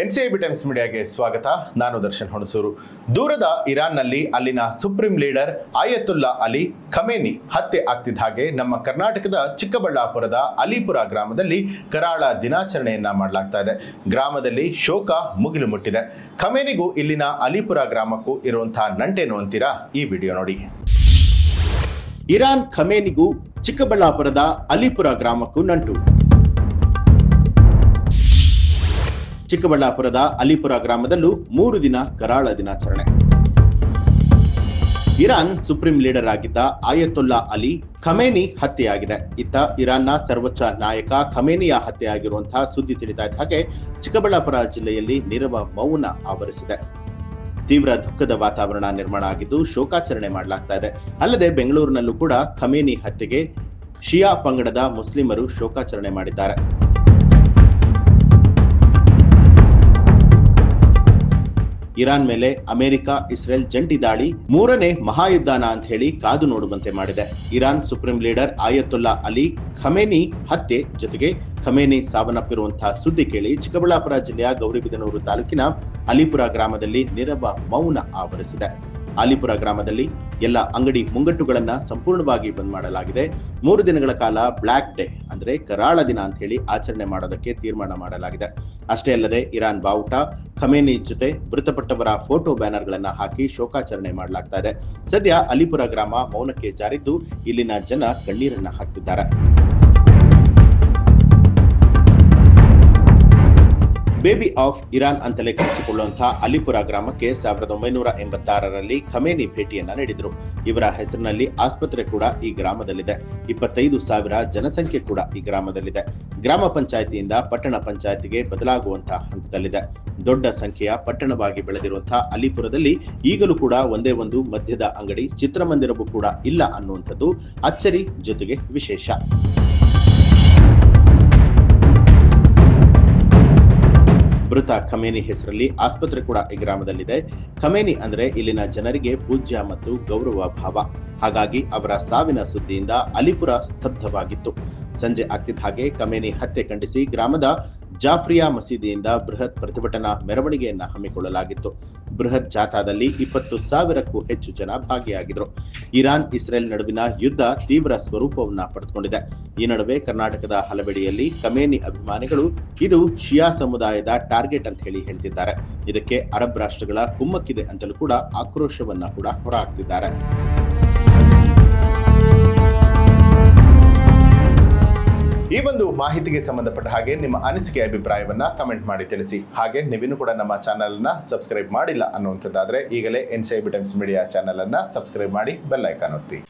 NCIB times ಮೀಡಿಯಾಗೆ ಸ್ವಾಗತ. ನಾನು ದರ್ಶನ್ ಹುಣಸೂರು. ದೂರದ ಇರಾನ್ನಲ್ಲಿ ಅಲ್ಲಿನ ಸುಪ್ರೀಂ ಲೀಡರ್ ಆಯತುಲ್ಲಾ ಅಲಿ ಖಮೇನಿ ಹತ್ಯೆ ಆಗ್ತಿದ್ದ ಹಾಗೆ ನಮ್ಮ ಕರ್ನಾಟಕದ ಚಿಕ್ಕಬಳ್ಳಾಪುರದ ಅಲಿಪುರ ಗ್ರಾಮದಲ್ಲಿ ಕರಾಳ ದಿನಾಚರಣೆಯನ್ನ ಮಾಡಲಾಗ್ತಾ ಇದೆ. ಗ್ರಾಮದಲ್ಲಿ ಶೋಕ ಮುಗಿಲು ಮುಟ್ಟಿದೆ. ಖಮೇನಿಗೂ ಇಲ್ಲಿನ ಅಲಿಪುರ ಗ್ರಾಮಕ್ಕೂ ಇರುವಂತಹ ನಂಟೇನು ಅಂತೀರಾ? ಈ ವಿಡಿಯೋ ನೋಡಿ. ಇರಾನ್ ಖಮೇನಿಗೂ ಚಿಕ್ಕಬಳ್ಳಾಪುರದ ಅಲಿಪುರ ಗ್ರಾಮಕ್ಕೂ ನಂಟು. ಚಿಕ್ಕಬಳ್ಳಾಪುರದ ಅಲಿಪುರ ಗ್ರಾಮದಲ್ಲೂ 3 ದಿನ ಕರಾಳ ದಿನಾಚರಣೆ. ಇರಾನ್ ಸುಪ್ರೀಂ ಲೀಡರ್ ಆಗಿದ್ದ ಆಯತುಲ್ಲಾ ಅಲಿ ಖಮೇನಿ ಹತ್ಯೆಯಾಗಿದೆ. ಇತ್ತ ಇರಾನ್ನ ಸರ್ವೋಚ್ಚ ನಾಯಕ ಖಮೇನಿಯ ಹತ್ಯೆಯಾಗಿರುವಂತಹ ಸುದ್ದಿ ತಿಳಿತಾ ಇದ್ದ ಹಾಗೆ ಚಿಕ್ಕಬಳ್ಳಾಪುರ ಜಿಲ್ಲೆಯಲ್ಲಿ ನೀರವ ಮೌನ ಆವರಿಸಿದೆ. ತೀವ್ರ ದುಃಖದ ವಾತಾವರಣ ನಿರ್ಮಾಣ ಆಗಿದ್ದು ಶೋಕಾಚರಣೆ ಮಾಡಲಾಗ್ತಾ ಇದೆ. ಅಲ್ಲದೆ ಬೆಂಗಳೂರಿನಲ್ಲೂ ಕೂಡ ಖಮೇನಿ ಹತ್ಯೆಗೆ ಶಿಯಾ ಪಂಗಡದ ಮುಸ್ಲಿಮರು ಶೋಕಾಚರಣೆ ಮಾಡಿದ್ದಾರೆ. ಇರಾನ್ ಮೇಲೆ ಅಮೆರಿಕ ಇಸ್ರೇಲ್ ಜಂಟಿ ದಾಳಿ 3ನೇ ಮಹಾಯುದ್ಧನ ಅಂತ ಹೇಳಿ ಕಾದು ನೋಡುವಂತೆ ಮಾಡಿದೆ. Iran supreme leader ಆಯತುಲ್ಲಾ Ali Khamenei ಹತ್ಯೆ ಜೊತೆಗೆ ಖಮೇನಿ ಸಾವನ್ನಪ್ಪಿರುವಂತಹ ಸುದ್ದಿ ಕೇಳಿ ಚಿಕ್ಕಬಳ್ಳಾಪುರ ಜಿಲ್ಲೆಯ ಗೌರಿಬಿದನೂರು ತಾಲೂಕಿನ ಅಲಿಪುರ ಗ್ರಾಮದಲ್ಲಿ ನೀರವ ಮೌನ ಆವರಿಸಿದೆ. ಅಲಿಪುರ ಗ್ರಾಮದಲ್ಲಿ ಎಲ್ಲ ಅಂಗಡಿ ಮುಂಗಟ್ಟುಗಳನ್ನ ಸಂಪೂರ್ಣವಾಗಿ ಬಂದ್ ಮಾಡಲಾಗಿದೆ. 3 ದಿನಗಳ ಕಾಲ ಬ್ಲಾಕ್ ಡೇ ಅಂದ್ರೆ ಕರಾಳ ದಿನ ಅಂತ ಹೇಳಿ ಆಚರಣೆ ಮಾಡೋದಕ್ಕೆ ತೀರ್ಮಾನ ಮಾಡಲಾಗಿದೆ. ಅಷ್ಟೇ ಅಲ್ಲದೆ ಇರಾನ್ ಬಾವುಟ, ಖಮೇನಿ ಜೊತೆ ಮೃತಪಟ್ಟವರ ಫೋಟೋ ಬ್ಯಾನರ್ ಗಳನ್ನ ಹಾಕಿ ಶೋಕಾಚರಣೆ ಮಾಡಲಾಗ್ತಾ ಇದೆ. ಸದ್ಯ ಅಲಿಪುರ ಗ್ರಾಮ ಮೌನಕ್ಕೆ ಜಾರಿದ್ದು ಇಲ್ಲಿನ ಜನ ಕಣ್ಣೀರನ್ನ ಹಾಕ್ತಿದ್ದಾರೆ. ಬೇಬಿ ಆಫ್ ಇರಾನ್ ಅಂತಲೇ ಕರೆಸಿಕೊಳ್ಳುವಂತಹ ಅಲಿಪುರ ಗ್ರಾಮಕ್ಕೆ 1986ರಲ್ಲಿ ಖಮೇನಿ ಭೇಟಿಯನ್ನ ನೀಡಿದ್ರು. ಇವರ ಹೆಸರಿನಲ್ಲಿ ಆಸ್ಪತ್ರೆ ಕೂಡ ಈ ಗ್ರಾಮದಲ್ಲಿದೆ. 25,000 ಜನಸಂಖ್ಯೆ ಕೂಡ ಈ ಗ್ರಾಮದಲ್ಲಿದೆ. ಗ್ರಾಮ ಪಂಚಾಯಿತಿಯಿಂದ ಪಟ್ಟಣ ಪಂಚಾಯಿತಿಗೆ ಬದಲಾಗುವಂತಹ ಹಂತದಲ್ಲಿದೆ. ದೊಡ್ಡ ಸಂಖ್ಯೆಯ ಪಟ್ಟಣವಾಗಿ ಬೆಳೆದಿರುವಂತಹ ಅಲಿಪುರದಲ್ಲಿ ಈಗಲೂ ಕೂಡ ಒಂದೇ ಒಂದು ಮದ್ಯದ ಅಂಗಡಿ, ಚಿತ್ರಮಂದಿರವೂ ಕೂಡ ಇಲ್ಲ ಅನ್ನುವಂಥದ್ದು ಅಚ್ಚರಿ ಜೊತೆಗೆ ವಿಶೇಷ. ಮೃತ ಖಮೇನಿ ಹೆಸರಲ್ಲಿ ಆಸ್ಪತ್ರೆ ಕೂಡ ಈ ಗ್ರಾಮದಲ್ಲಿದೆ. ಖಮೇನಿ ಅಂದ್ರೆ ಇಲ್ಲಿನ ಜನರಿಗೆ ಪೂಜ್ಯ ಮತ್ತು ಗೌರವ ಭಾವ. ಹಾಗಾಗಿ ಅವರ ಸಾವಿನ ಸುದ್ದಿಯಿಂದ ಅಲಿಪುರ ಸ್ತಬ್ಧವಾಗಿತ್ತು. ಸಂಜೆ ಆಗ್ತಿದ್ದ ಹಾಗೆ ಖಮೇನಿ ಹತ್ಯೆ ಖಂಡಿಸಿ ಗ್ರಾಮದ ಜಾಫ್ರಿಯಾ ಮಸೀದಿಯಿಂದ ಬೃಹತ್ ಪ್ರತಿಭಟನಾ ಮೆರವಣಿಗೆಯನ್ನ ಹಮ್ಮಿಕೊಳ್ಳಲಾಗಿತ್ತು. ಬೃಹತ್ ಜಾಥಾದಲ್ಲಿ 20,000ಕ್ಕೂ ಹೆಚ್ಚು ಜನ ಭಾಗಿಯಾಗಿದ್ರು. ಇರಾನ್ ಇಸ್ರೇಲ್ ನಡುವಿನ ಯುದ್ಧ ತೀವ್ರ ಸ್ವರೂಪವನ್ನ ಪಡೆದುಕೊಂಡಿದೆ. ಈ ನಡುವೆ ಕರ್ನಾಟಕದ ಹಲವೆಡೆಯಲ್ಲಿ ಖಮೇನಿ ಅಭಿಮಾನಿಗಳು ಇದು ಶಿಯಾ ಸಮುದಾಯದ ಟಾರ್ಗೆಟ್ ಅಂತ ಹೇಳ್ತಿದ್ದಾರೆ. ಇದಕ್ಕೆ ಅರಬ್ ರಾಷ್ಟ್ರಗಳ ಕುಮ್ಮಕ್ಕಿದೆ ಅಂತಲೂ ಕೂಡ ಆಕ್ರೋಶವನ್ನ ಕೂಡ ಹೊರಹಾಕ್ತಿದ್ದಾರೆ. ಈ ಒಂದು ಮಾಹಿತಿಗೆ ಸಂಬಂಧಪಟ್ಟ ಹಾಗೆ ನಿಮ್ಮ ಅನಿಸಿಕೆ ಅಭಿಪ್ರಾಯವನ್ನ ಕಮೆಂಟ್ ಮಾಡಿ ತಿಳಿಸಿ. ಹಾಗೆ ನೀವಿನ್ನೂ ಕೂಡ ನಮ್ಮ ಚಾನೆಲ್ ಅನ್ನ ಸಬ್ಸ್ಕ್ರೈಬ್ ಮಾಡಿಲ್ಲ ಅನ್ನುವಂಥದ್ದಾದ್ರೆ ಈಗಲೇ ಎನ್ಸಿಐಬಿ ಟೈಮ್ಸ್ ಮೀಡಿಯಾ ಚಾನೆಲ್ ಅನ್ನ ಸಬ್ಸ್ಕ್ರೈಬ್ ಮಾಡಿ ಬೆಲ್ ಐಕಾನ್ ಒತ್ತಿ.